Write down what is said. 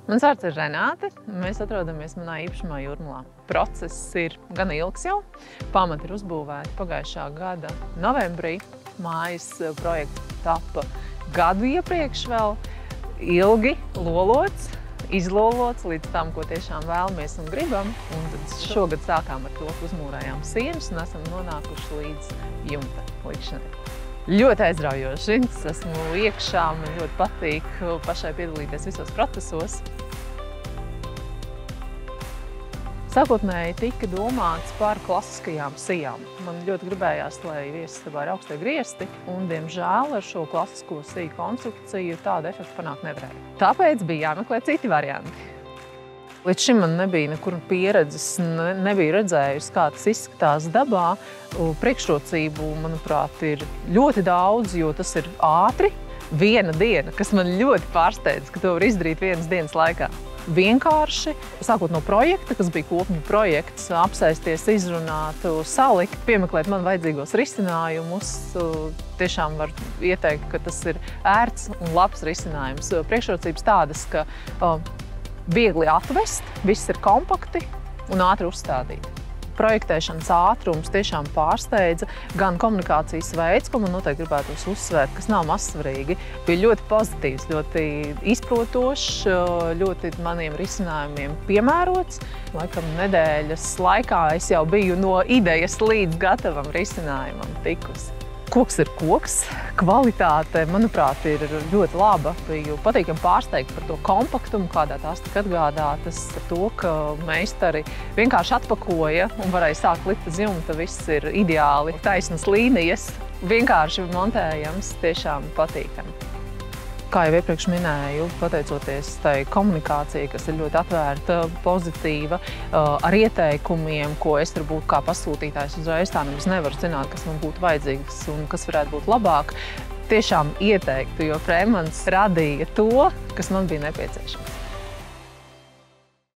Mans vārds ir Renāte. Mēs atrodamies manā īpašumā Jūrmalā. Process ir gan ilgs jau. Pamati ir uzbūvēti pagājušā gada novembrī. Mājas projekts tapa gadu iepriekš vēl. Ilgi lolots, izlolots līdz tam, ko tiešām vēlamies un gribam. Un tad šogad sākām ar to, ka uzmūrējām sienas un esam nonākuši līdz jumta likšanai. Ļoti aizraujoši. Es esmu iekšā, man ļoti patīk pašai piedalīties visos procesos. Sākotnēji tika domāts par klasiskajām sijām. Man ļoti gribējās, lai viesistabā ir augstie griesti, un, diemžēl, ar šo klasisko siju konstrukciju tādu efektu panākt nevarēja. Tāpēc bija jāmeklē citi varianti. Līdz šim man nebija nekur pieredzes, nebija redzējusi, kā tas izskatās dabā. Priekšrocību, manuprāt, ir ļoti daudz, jo tas ir ātri. Viena diena, kas man ļoti pārsteidz, ka to var izdarīt vienas dienas laikā. Vienkārši, sākot no projekta, kas bija kopņu projekts, apsēsties, izrunāt, salikt, piemeklēt man vajadzīgos risinājumus. Tiešām var ieteikt, ka tas ir ērts un labs risinājums. Priekšrocības tādas, ka viegli atvest, viss ir kompakti un ātri uzstādīt. Projektēšanas ātrums tiešām pārsteidza, gan komunikācijas veids, ko man noteikti gribētos uzsvērt, kas nav mazsvarīgi, bija ļoti pozitīvs, ļoti izprotošs, ļoti maniem risinājumiem piemērots. Laikam nedēļas laikā es jau biju no idejas līdz gatavam risinājumam tikusi. Koks ir koks, kvalitāte, manuprāt, ir ļoti laba. Biju patīkami pārsteigta par to kompaktumu, kādā tās tika atgādātas, par to, ka meistari vienkārši atpakoja un varēja sākt likt uz jumta. Viss ir ideāli, taisnas līnijas, vienkārši montējams, tiešām patīkami. Kā jau iepriekš minēju, pateicoties tai komunikācijai, kas ir ļoti atvērta, pozitīva, ar ieteikumiem, ko es varbūt kā pasūtītājs uzreiz tā nemaz nevaru zināt, kas man būtu vajadzīgs un kas varētu būt labāk, tiešām ieteiktu, jo Frēmans radīja to, kas man bija nepieciešams.